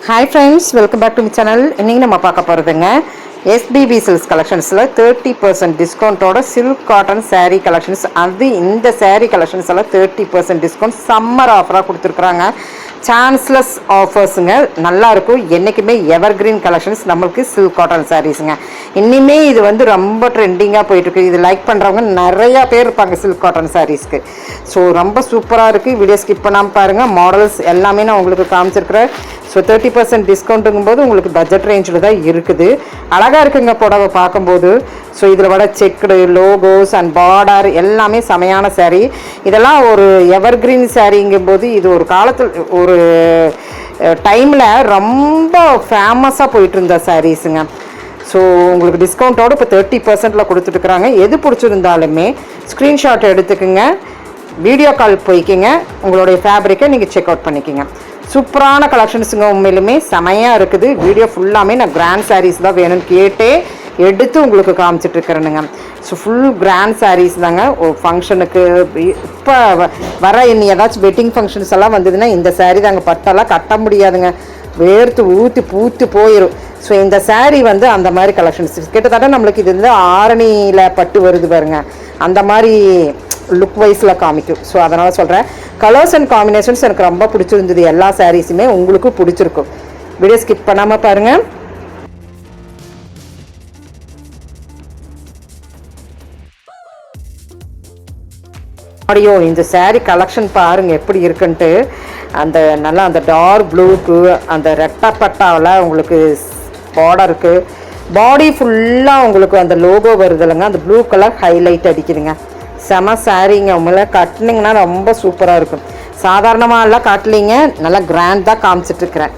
Hi friends, welcome back to my channel. இன்றைக்கி நம்ம பார்க்க போகிறதுங்க எஸ்பிபி சில்க்ஸ் கலெக்ஷன்ஸில் 30% டிஸ்கவுண்ட்டோட சில்க் காட்டன் saree கலெக்ஷன்ஸ். அது இந்த saree கலெக்ஷன்ஸ் எல்லாம் 30% டிஸ்கவுண்ட் சம்மர் ஆஃபராக கொடுத்துருக்குறாங்க. சான்ஸ்லெஸ் ஆஃபர்ஸுங்க, நல்லாயிருக்கும். என்றைக்குமே எவர் கிரீன் கலெக்ஷன்ஸ் நம்மளுக்கு சில்க் காட்டன் சாரீஸுங்க. இன்னிமே இது வந்து ரொம்ப ட்ரெண்டிங்காக போயிட்டுருக்கு. இது லைக் பண்ணுறவங்க நிறையா பேர் இருப்பாங்க சில்க் காட்டன் சாரீஸ்க்கு. ஸோ ரொம்ப சூப்பராக இருக்குது. வீடியோ ஸ்கிப் பண்ணாமல் பாருங்கள். மாடல்ஸ் எல்லாமே நான் உங்களுக்கு காமிச்சிருக்கிறேன். ஸோ 30% டிஸ்கவுண்ட்டுங்கும் போது உங்களுக்கு பட்ஜெட் ரேஞ்சில் தான் இருக்குது. அழகாக இருக்குங்க புடவை பார்க்கும்போது. ஸோ இதில் வர செக்குடு லோகோஸ் அண்ட் பார்டர் எல்லாமே செமையான saree. இதெல்லாம் ஒரு எவர் கிரீன் சாரீங்கும் போது இது ஒரு காலத்தில் ஒரு டைமில் ரொம்ப ஃபேமஸாக போயிட்டு இருந்த சாரீஸுங்க. ஸோ உங்களுக்கு டிஸ்கவுண்ட்டோடு இப்போ 30%ல் கொடுத்துட்டுருக்குறாங்க. எது பிடிச்சிருந்தாலுமே ஸ்க்ரீன்ஷாட் எடுத்துக்குங்க, வீடியோ கால் போய்க்கிங்க, உங்களுடைய ஃபேப்ரிக்கை நீங்கள் செக் அவுட் பண்ணிக்கிங்க. சூப்பரான கலெக்ஷன்ஸுங்க, உண்மையிலுமே செமையாக இருக்குது. வீடியோ ஃபுல்லாமே நான் கிராண்ட் சாரீஸ் தான் வேணும்னு கேட்டே எடுத்து உங்களுக்கு காமிச்சிட்ருக்கிறேனுங்க. ஸோ ஃபுல் கிராண்ட் சாரீஸ் தாங்க. ஒரு ஃபங்க்ஷனுக்கு இப்போ வர இனி ஏதாச்சும் வெட்டிங் ஃபங்க்ஷன்ஸ் எல்லாம் வந்ததுன்னா இந்த saree தாங்க. பட்டெல்லாம் கட்ட முடியாதுங்க, வேர்த்து ஊற்றி பூத்து போயிடும். ஸோ இந்த saree வந்து அந்த மாதிரி கலெக்ஷன்ஸ் கிட்டத்தட்ட நம்மளுக்கு இது வந்து ஆரணியில் பட்டு வருது பாருங்க, அந்த மாதிரி லுக் வைஸில் காமிக்கும். ஸோ அதனால் சொல்கிறேன், கலர்ஸ் அண்ட் காம்பினேஷன்ஸ் எனக்கு ரொம்ப பிடிச்சிருந்தது. எல்லா சாரீஸுமே உங்களுக்கு பிடிச்சிருக்கும். வீடியோ ஸ்கிப் பண்ணாமல் பாருங்கள். அப்படியோ இந்த saree கலெக்ஷன் பாருங்கள் எப்படி இருக்குன்ட்டு. அந்த நல்லா அந்த டார்க் ப்ளூக்கு அந்த ரெட்டப்பட்டாவில் உங்களுக்கு பார்டருக்கு பாடி ஃபுல்லாக உங்களுக்கு அந்த லோகோ வருதுல்லைங்க, அந்த ப்ளூ கலர் ஹைலைட் அடிக்குதுங்க. செம சாரீங்க. உங்களை கட்டினீங்கன்னா ரொம்ப சூப்பராக இருக்கும். சாதாரணமாக எல்லாம் காட்டலிங்க, நல்லா கிராண்டாக காமிச்சிட்ருக்கிறேன்.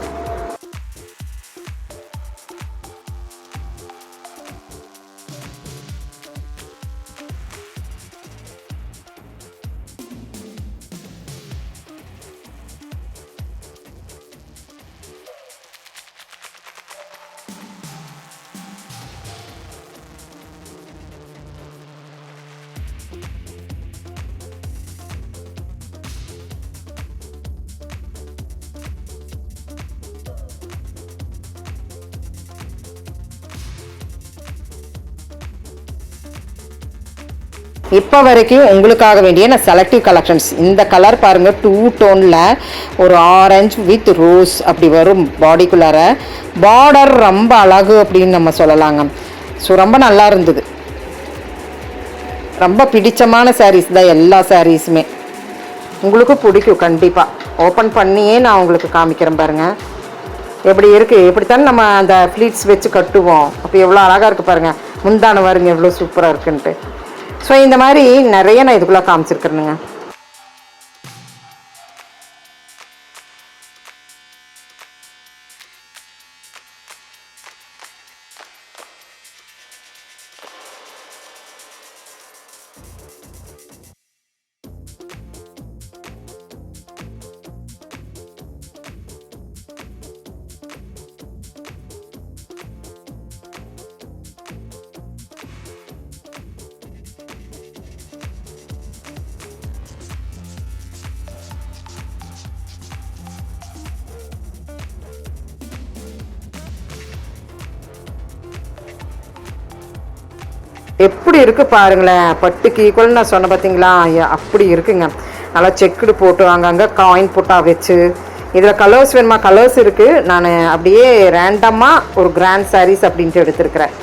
இப்போ வரைக்கும் உங்களுக்காக வேண்டிய நான் செலக்டிவ் கலெக்ஷன்ஸ். இந்த கலர் பாருங்கள், 2 டோனில் ஒரு ஆரஞ்சு வித் ரோஸ் அப்படி வரும். பாடிக்குள்ளார பார்டர் ரொம்ப அழகு அப்படின்னு நம்ம சொல்லலாங்க. ஸோ ரொம்ப நல்லா இருந்தது. ரொம்ப பிடிச்சமான சாரீஸ் தான் எல்லா சாரீஸுமே. உங்களுக்கு பிடிக்கும் கண்டிப்பாக. ஓப்பன் பண்ணியே நான் உங்களுக்கு காமிக்கிறேன் பாருங்கள் எப்படி இருக்குது. எப்படித்தானே நம்ம அந்த ஃப்ளீட்ஸ் வச்சு கட்டுவோம், அப்போ எவ்வளோ அழகாக இருக்குது பாருங்கள். முந்தான பாருங்க எவ்வளோ சூப்பராக இருக்குன்ட்டு. ஸோ இந்த மாதிரி நிறைய நான் இதுக்குள்ளே காமிச்சிருக்கிறேனுங்க. எப்படி இருக்குது பாருங்களேன். பட்டுக்கு ஈக்குவல் நான் சொன்ன பார்த்தீங்களா, அப்படி இருக்குங்க. நல்லா செக்குடு போட்டு அங்கங்கே காயின் போட்டால் வச்சு. இதில் கலர்ஸ் வேணுமா, கலர்ஸ் இருக்குது. நான் அப்படியே ரேண்டமாக ஒரு கிராண்ட் சாரீஸ் அப்படின்ட்டு எடுத்துருக்கிறேன்.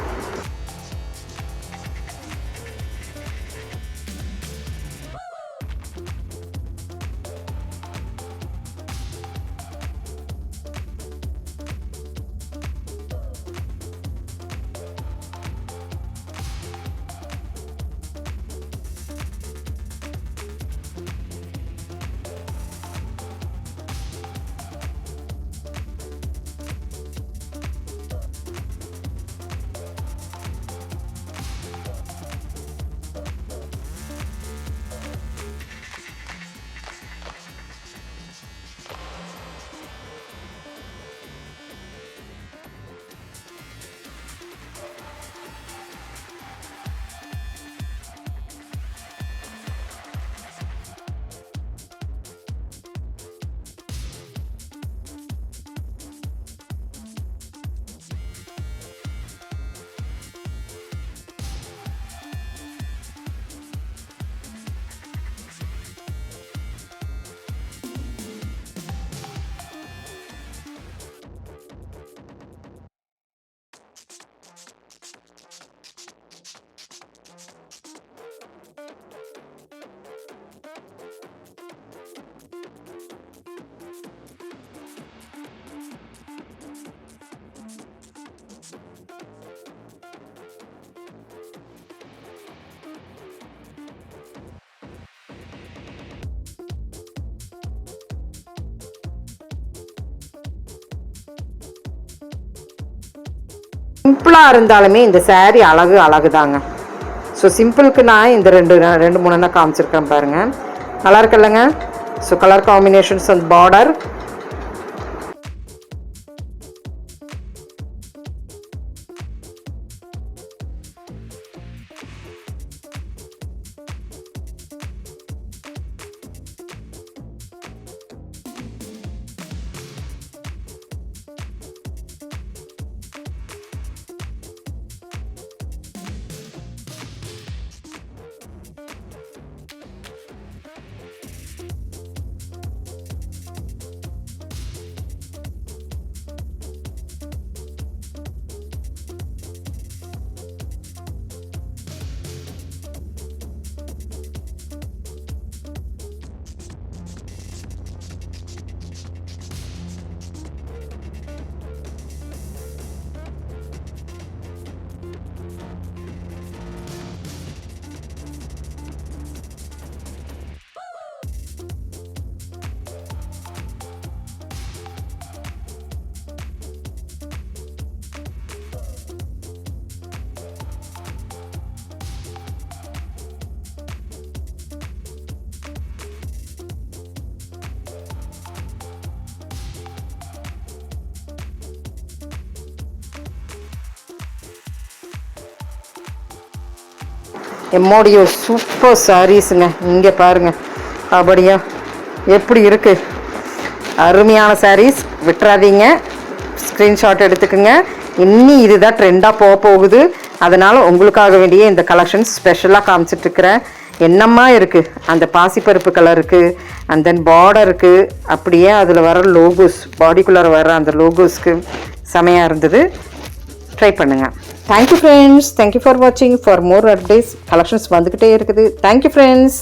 சிம்பிளாக இருந்தாலுமே இந்த saree அழகு தாங்க. ஸோ சிம்பிளுக்கு நான் இந்த ரெண்டு மூணு காமிச்சிருக்கேன் பாருங்கள், நல்லா இருக்குல்லங்க. So colour combinations and border எம்மோடியோ சூப்பர் சாரீஸுங்க. இங்கே பாருங்கள் அப்படியா எப்படி இருக்குது, அருமையான சாரீஸ். விட்டுறாதீங்க, ஸ்க்ரீன்ஷாட் எடுத்துக்குங்க. இன்னி இதுதான் ட்ரெண்டாக போகுது. அதனால் உங்களுக்காக வேண்டிய இந்த கலெக்ஷன்ஸ் ஸ்பெஷலாக காமிச்சிட்ருக்கிறேன். என்னம்மா இருக்குது, அந்த பாசிப்பருப்பு கலருக்கு அண்ட் தென் பார்டருக்கு, அப்படியே அதில் வர லோகோஸ், பாடிக்குள்ளார வர அந்த லோகோஸ்க்கு செமையாக இருந்தது. ட்ரை பண்ணுங்கள். தேங்க்யூ ஃப்ரெண்ட்ஸ், தேங்க்யூ ஃபார் வாட்சிங். ஃபார் மோர் அப்டேட்ஸ் கலெக்ஷன்ஸ் வந்துக்கிட்டே இருக்குது. Thank you friends.